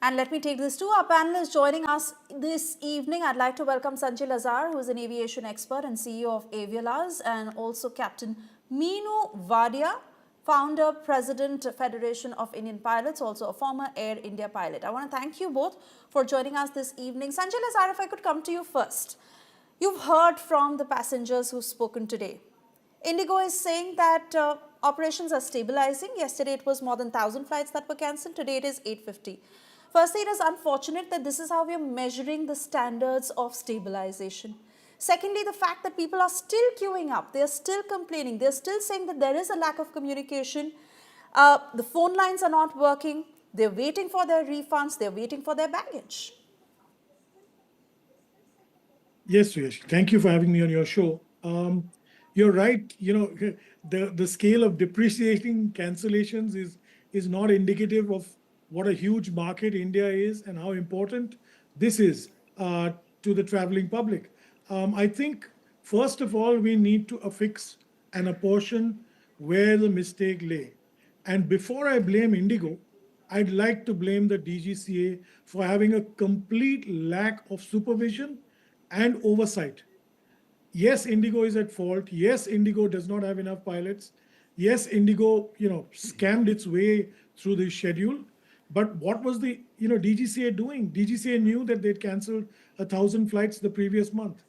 And let me take this to our panelists joining us this evening. I'd like to welcome Sanjay Lazar, who is an aviation expert and CEO of Avialaz, and also Captain Minoo Wadia, founder, president, Federation of Indian Pilots, also a former Air India pilot. I want to thank you both for joining us this evening. Sanjay Lazar, if I could come to you first. You've heard from the passengers who've spoken today. IndiGo is saying that operations are stabilizing. Yesterday it was more than 1,000 flights that were cancelled. Today it is 850. Firstly, it is unfortunate that this is how we are measuring the standards of stabilization. Secondly, the fact that people are still queuing up, they are still complaining, they are still saying that there is a lack of communication. The phone lines are not working. They're waiting for their refunds. They're waiting for their baggage. Yes, Suyash. Thank you for having me on your show. You're right. The scale of depreciating cancellations is not indicative of what a huge market India is and how important this is to the traveling public. I think, first of all, we need to affix and apportion where the mistake lay. And before I blame IndiGo, I'd like to blame the DGCA for having a complete lack of supervision and oversight. Yes, IndiGo is at fault. Yes, IndiGo does not have enough pilots. Yes, IndiGo, scammed its way through the schedule. But what was the, DGCA doing? DGCA knew that they'd canceled 1,000 flights the previous month.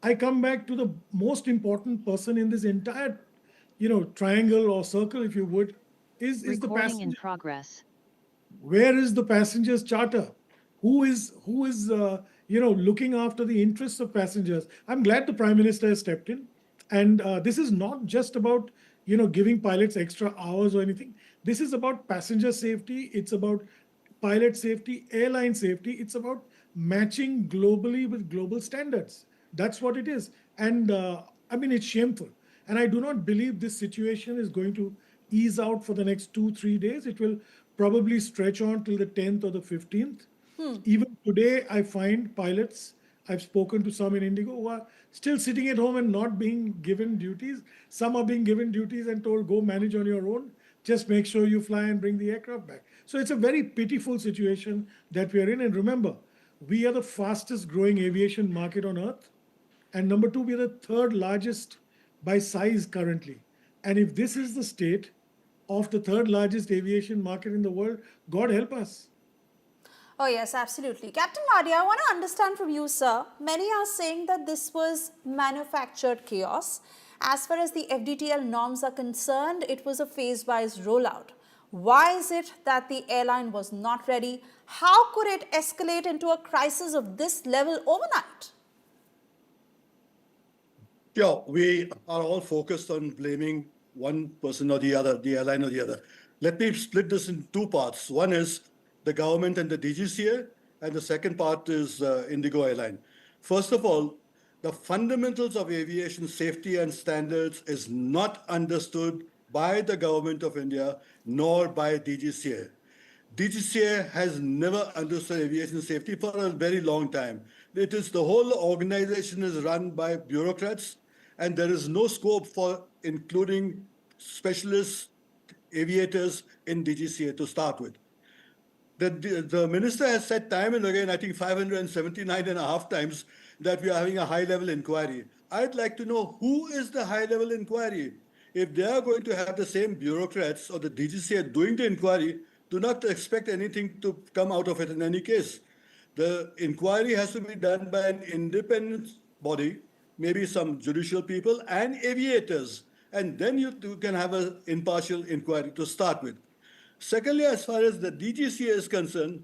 I come back to the most important person in this entire, triangle or circle, if you would, is the passenger. In progress. Where is the passenger's charter? Who is looking after the interests of passengers? I'm glad the Prime Minister has stepped in, and this is not just about giving pilots extra hours or anything. This is about passenger safety. It's about pilot safety, airline safety. It's about matching globally with global standards. That's what it is, and it's shameful. And I do not believe this situation is going to ease out for the next 2-3 days. It will probably stretch on till the 10th or the 15th. Even today, I find pilots, I've spoken to some in IndiGo, who are still sitting at home and not being given duties. Some are being given duties and told, go manage on your own. Just make sure you fly and bring the aircraft back. So it's a very pitiful situation that we are in. And remember, we are the fastest growing aviation market on earth. And number two, we are the third largest by size currently. And if this is the state of the third largest aviation market in the world, God help us. Oh, yes, absolutely. Captain Wadia, I want to understand from you, sir. Many are saying that this was manufactured chaos. As far as the FDTL norms are concerned, it was a phase-wise rollout. Why is it that the airline was not ready? How could it escalate into a crisis of this level overnight? Yeah, we are all focused on blaming one person or the other, the airline or the other. Let me split this in two parts. One is the government and the DGCA, and the second part is IndiGo Airline. First of all, the fundamentals of aviation safety and standards is not understood by the government of India nor by DGCA. DGCA has never understood aviation safety for a very long time. It is the whole organization is run by bureaucrats, and there is no scope for including specialist aviators in DGCA to start with. The minister has said time and again, I think 579 and a half times, that we are having a high-level inquiry. I'd like to know who is the high-level inquiry. If they are going to have the same bureaucrats or the DGCA doing the inquiry, do not expect anything to come out of it in any case. The inquiry has to be done by an independent body, maybe some judicial people and aviators, and then you can have an impartial inquiry to start with. Secondly, as far as the DGCA is concerned,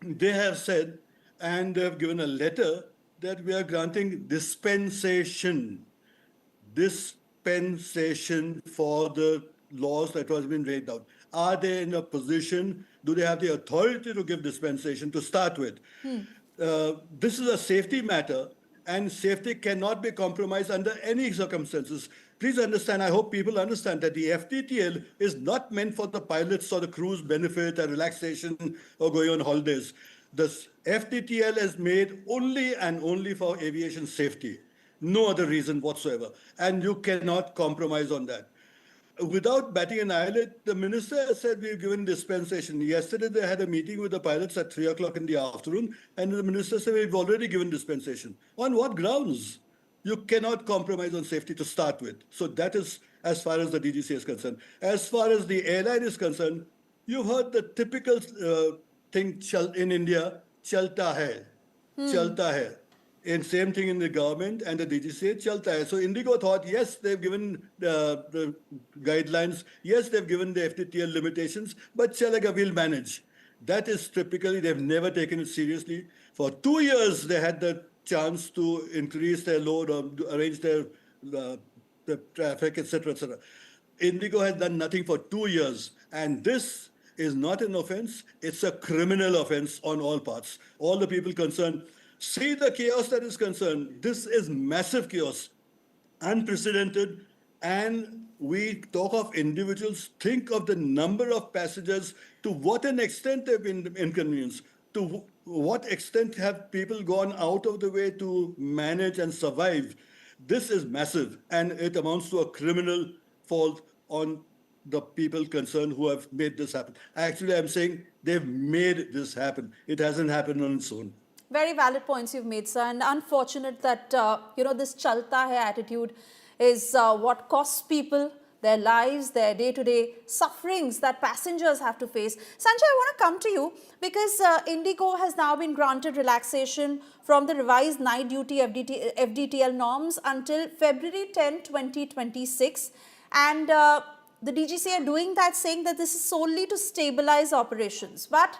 they have said, and they have given a letter, that we are granting dispensation for the laws that was been laid out. Are they in a position, do they have the authority to give dispensation to start with? This is a safety matter, and safety cannot be compromised under any circumstances. Please understand, I hope people understand that the FDTL is not meant for the pilots or the crew's benefit or relaxation or going on holidays. The FDTL is made only and only for aviation safety. No other reason whatsoever. And you cannot compromise on that. without batting an eyelid, the minister has said we've given dispensation. Yesterday, they had a meeting with the pilots at 3 o'clock in the afternoon, and the minister said we've already given dispensation. On what grounds? You cannot compromise on safety to start with. So that is as far as the DGCA is concerned. As far as the airline is concerned, you've heard the typical thing in India, chalta hai. Chalta hai. And same thing in the government and the DGCA, chalta hai. So IndiGo thought, yes, they've given the guidelines, yes, they've given the FDTL limitations, but chalega, we'll manage. That is typically, they've never taken it seriously. For 2 years, they had the chance to increase their load or arrange their the traffic, etc., etc. IndiGo has done nothing for 2 years, and this is not an offense, it's a criminal offense on all parts. All the people concerned see the chaos that is concerned. This is massive chaos, unprecedented, and we talk of individuals, think of the number of passengers, to what an extent they've been inconvenienced, to what extent have people gone out of the way to manage and survive. This is massive, and it amounts to a criminal fault on the people concerned who have made this happen. Actually, I'm saying they've made this happen. It hasn't happened on its own. Very valid points you've made, sir, and unfortunate that, this chalta hai attitude is what costs people their lives, their day-to-day sufferings that passengers have to face. Sanjay, I want to come to you because IndiGo has now been granted relaxation from the revised night duty FDTL norms until February 10, 2026. And the DGCA are doing that, saying that this is solely to stabilize operations. But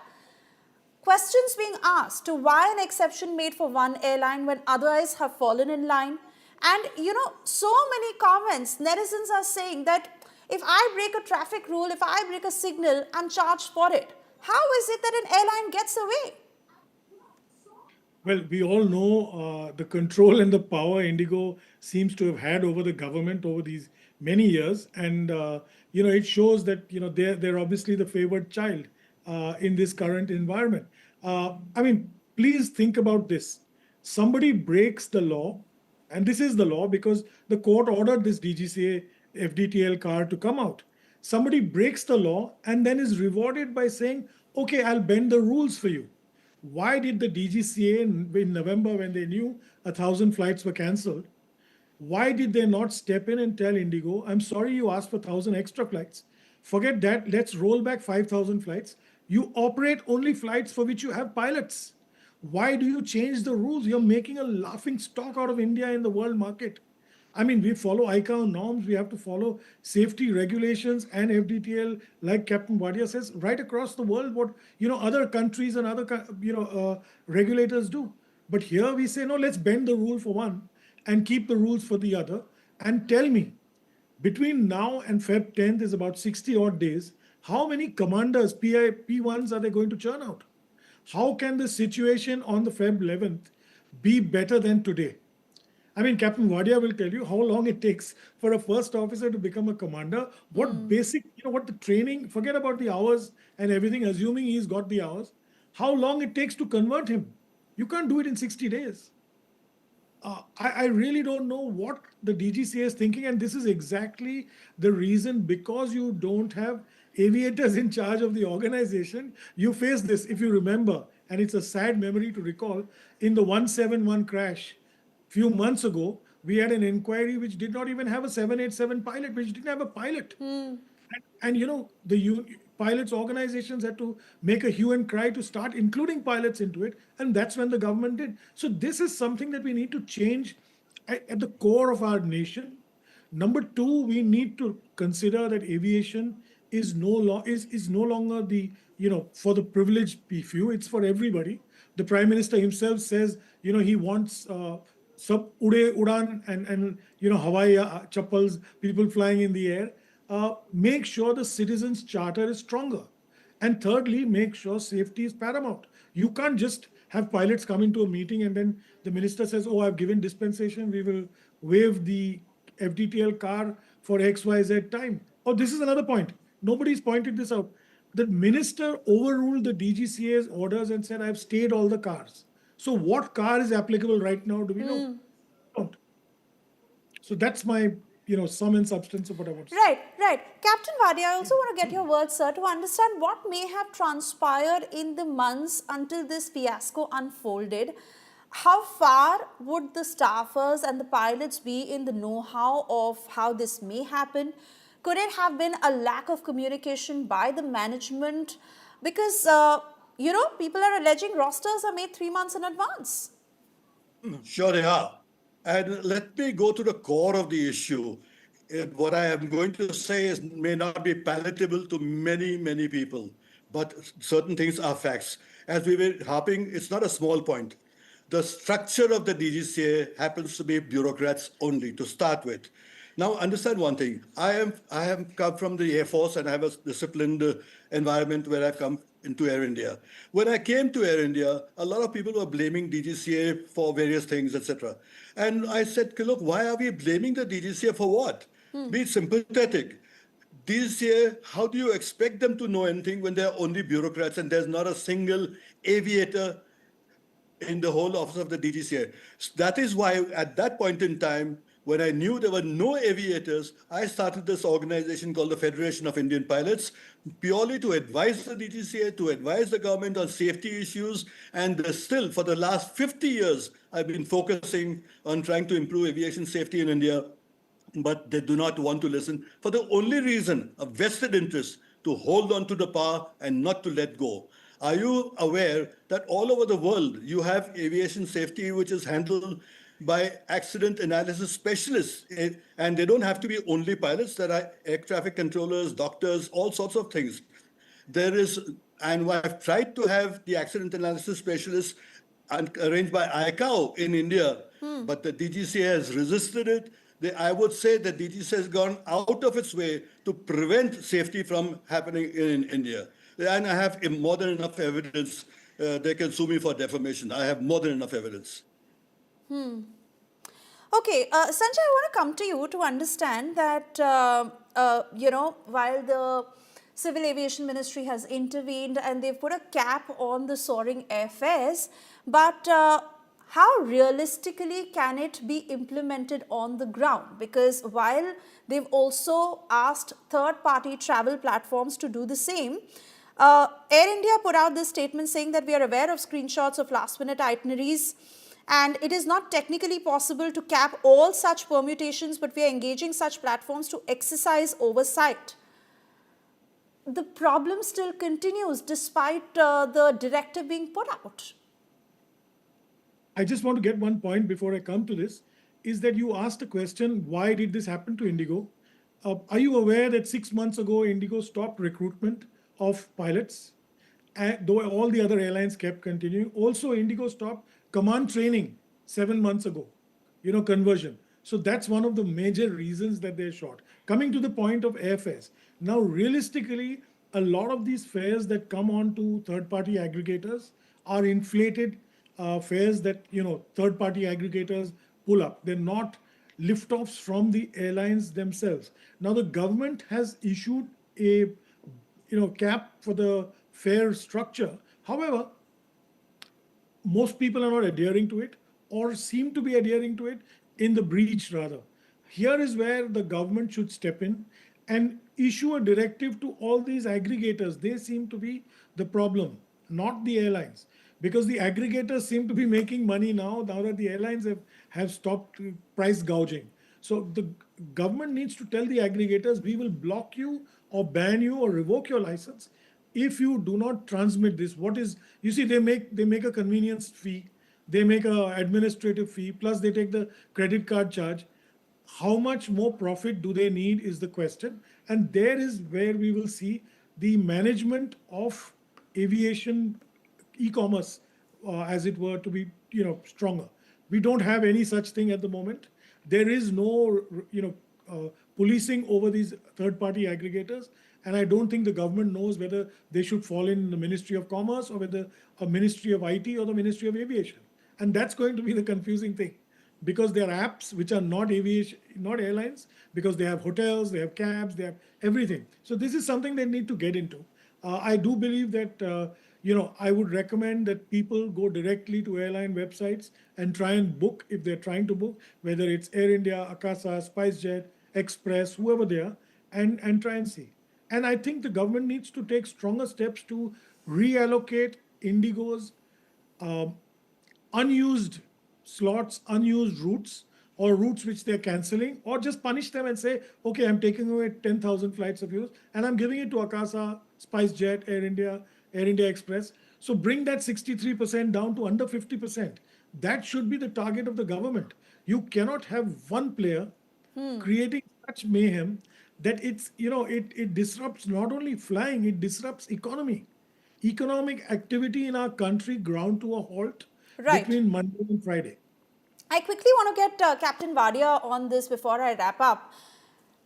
questions being asked to why an exception made for one airline when others have fallen in line. And, so many comments, netizens are saying that if I break a traffic rule, if I break a signal, I'm charged for it. How is it that an airline gets away? Well, we all know the control and the power IndiGo seems to have had over the government over these many years. And, it shows that, they're obviously the favored child in this current environment. Please think about this. Somebody breaks the law, and this is the law because the court ordered this DGCA FDTL car to come out. Somebody breaks the law and then is rewarded by saying, okay, I'll bend the rules for you. Why did the DGCA in November, when they knew 1,000 flights were cancelled, why did they not step in and tell IndiGo, I'm sorry you asked for 1,000 extra flights. Forget that, let's roll back 5,000 flights. You operate only flights for which you have pilots. Why do you change the rules? You're making a laughing stock out of India in the world market. We follow ICAO norms, we have to follow safety regulations and FDTL, like Captain Wadia says, right across the world, what other countries and other regulators do. But here we say, no, let's bend the rule for one and keep the rules for the other. And tell me, between now and Feb 10th is about 60 odd days. How many commanders, P1s, are they going to churn out? How can the situation on the Feb 11th be better than today? Captain Wadia will tell you how long it takes for a first officer to become a commander. What basic, what the training, forget about the hours and everything, assuming he's got the hours, how long it takes to convert him. You can't do it in 60 days. I really don't know what the DGCA is thinking, and this is exactly the reason, because you don't have aviators in charge of the organization, you face this. If you remember, and it's a sad memory to recall, in the 171 crash, few months ago, we had an inquiry which did not even have a 787 pilot, which didn't have a pilot. And the pilots organizations had to make a hue and cry to start including pilots into it. And that's when the government did. So this is something that we need to change at the core of our nation. Number two, we need to consider that aviation is no longer the, for the privileged few, it's for everybody. The Prime Minister himself says, he wants sab udan and Hawaii chappals, people flying in the air. Make sure the citizens' charter is stronger. And thirdly, make sure safety is paramount. You can't just have pilots come into a meeting and then the minister says, oh, I've given dispensation, we will waive the FDTL car for XYZ time. Oh, this is another point. Nobody's pointed this out. The minister overruled the DGCA's orders and said, I've stayed all the cars. So what car is applicable right now? Do we know? Don't. So that's my, sum and substance of what I want to say. Right, right. Captain Wadia, I also want to get your words, sir, to understand what may have transpired in the months until this fiasco unfolded. How far would the staffers and the pilots be in the know-how of how this may happen? Could it have been a lack of communication by the management? Because, people are alleging rosters are made 3 months in advance. Sure they are. And let me go to the core of the issue. What I am going to say may not be palatable to many, many people, but certain things are facts. As we were harping, it's not a small point. The structure of the DGCA happens to be bureaucrats only to start with. Now, understand one thing. I have come from the Air Force and I have a disciplined environment where I've come into Air India. When I came to Air India, a lot of people were blaming DGCA for various things, etc. And I said, look, why are we blaming the DGCA for what? Be sympathetic. DGCA, how do you expect them to know anything when they're only bureaucrats and there's not a single aviator in the whole office of the DGCA? That is why at that point in time, when I knew there were no aviators, I started this organization called the Federation of Indian Pilots, purely to advise the DGCA, to advise the government on safety issues. And still, for the last 50 years, I've been focusing on trying to improve aviation safety in India. But they do not want to listen for the only reason, a vested interest, to hold on to the power and not to let go. Are you aware that all over the world you have aviation safety which is handled by accident analysis specialists? And they don't have to be only pilots. There are air traffic controllers, doctors, all sorts of things. And I've tried to have the accident analysis specialists arranged by ICAO in India, but the DGCA has resisted it. I would say that DGCA has gone out of its way to prevent safety from happening in India. And I have more than enough evidence. They can sue me for defamation. I have more than enough evidence. Okay, Sanjay, I want to come to you to understand that, while the Civil Aviation Ministry has intervened and they've put a cap on the soaring airfares, but how realistically can it be implemented on the ground? Because while they've also asked third-party travel platforms to do the same, Air India put out this statement saying that we are aware of screenshots of last-minute itineraries and it is not technically possible to cap all such permutations, but we are engaging such platforms to exercise oversight. The problem still continues despite the directive being put out. I just want to get one point before I come to this, is that you asked a question, why did this happen to IndiGo? Are you aware that 6 months ago, IndiGo stopped recruitment of pilots, though all the other airlines kept continuing? Also, IndiGo stopped command training 7 months ago, conversion. So that's one of the major reasons that they're short. Coming to the point of airfares. Now, realistically, a lot of these fares that come on to third-party aggregators are inflated fares that third-party aggregators pull up. They're not lift-offs from the airlines themselves. Now the government has issued a cap for the fare structure. However, most people are not adhering to it or seem to be adhering to it in the breach rather. Here is where the government should step in and issue a directive to all these aggregators. They seem to be the problem, not the airlines. Because the aggregators seem to be making money now that the airlines have stopped price gouging. So the government needs to tell the aggregators, we will block you or ban you or revoke your license if you do not transmit this. You see, they make a convenience fee, they make an administrative fee, plus they take the credit card charge. How much more profit do they need is the question. And there is where we will see the management of aviation e-commerce, as it were, to be stronger. We don't have any such thing at the moment. There is no policing over these third-party aggregators, and I don't think the government knows whether they should fall in the Ministry of Commerce or whether a Ministry of IT or the Ministry of Aviation. And that's going to be the confusing thing, because there are apps which are not aviation, not airlines, because they have hotels, they have cabs, they have everything. So this is something they need to get into. I do believe that I would recommend that people go directly to airline websites and try and book if they're trying to book, whether it's Air India, Akasa, SpiceJet, Express, whoever they are, and try and see. And I think the government needs to take stronger steps to reallocate IndiGo's um, unused slots, unused routes, or routes which they're canceling, or just punish them and say, okay, I'm taking away 10,000 flights of yours and I'm giving it to Akasa, SpiceJet, Air India Express. So bring that 63% down to under 50%. That should be the target of the government. You cannot have one player creating such mayhem that it disrupts not only flying, it disrupts economic activity in our country ground to a halt Right. between Monday and Friday. I quickly want to get Captain Wadia on this before I wrap up.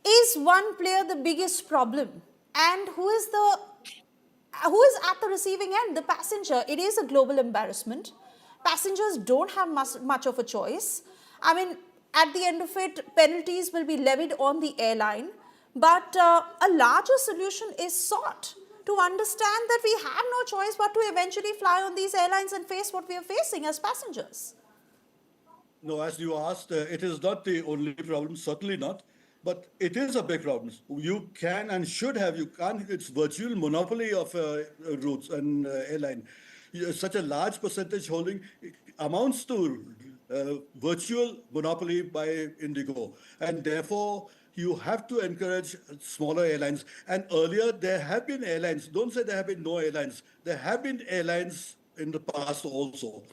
Is one player the biggest problem? And who is at the receiving end? The passenger. It is a global embarrassment. Passengers don't have much of a choice. I mean, at the end of it, penalties will be levied on the airline. But a larger solution is sought to understand that we have no choice but to eventually fly on these airlines and face what we are facing as passengers. No, as you asked, it is not the only problem, certainly not, but it is a big problem. You can and should have, you can't, it's virtual monopoly of routes and airline. Such a large percentage holding amounts to virtual monopoly by IndiGo. And therefore, you have to encourage smaller airlines. And earlier, there have been airlines, don't say there have been no airlines, there have been airlines in the past also.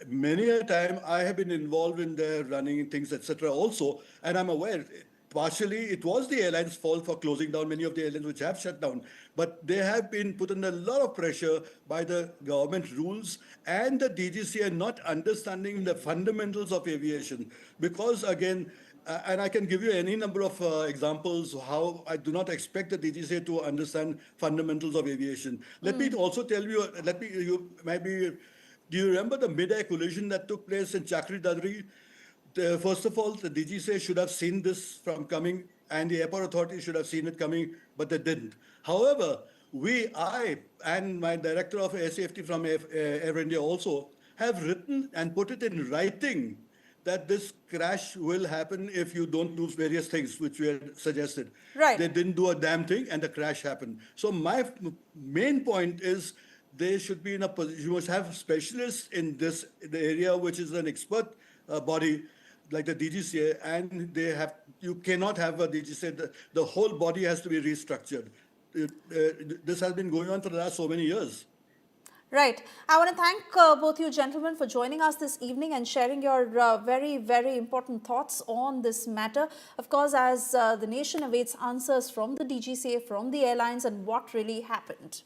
Many a time I have been involved in their running things, etc. also, and I'm aware partially it was the airlines' fault for closing down many of the airlines which have shut down, but they have been put under a lot of pressure by the government rules and the DGCA not understanding the fundamentals of aviation. Because again, and I can give you any number of examples how I do not expect the DGCA to understand fundamentals of aviation. Let me also tell you, you maybe, do you remember the mid-air collision that took place in Chakri Dadri? First of all, the DGCA should have seen this from coming, and the airport authority should have seen it coming, but they didn't. However, I and my director of air safety from Air India also have written and put it in writing that this crash will happen if you don't do various things which we had suggested. Right. They didn't do a damn thing and the crash happened. So my main point is they should be in a position, you must have specialists in the area which is an expert body like the DGCA, and you cannot have a DGCA, the whole body has to be restructured. This has been going on for the last so many years. Right. I want to thank both you gentlemen for joining us this evening and sharing your very, very important thoughts on this matter. Of course, as the nation awaits answers from the DGCA, from the airlines, and what really happened.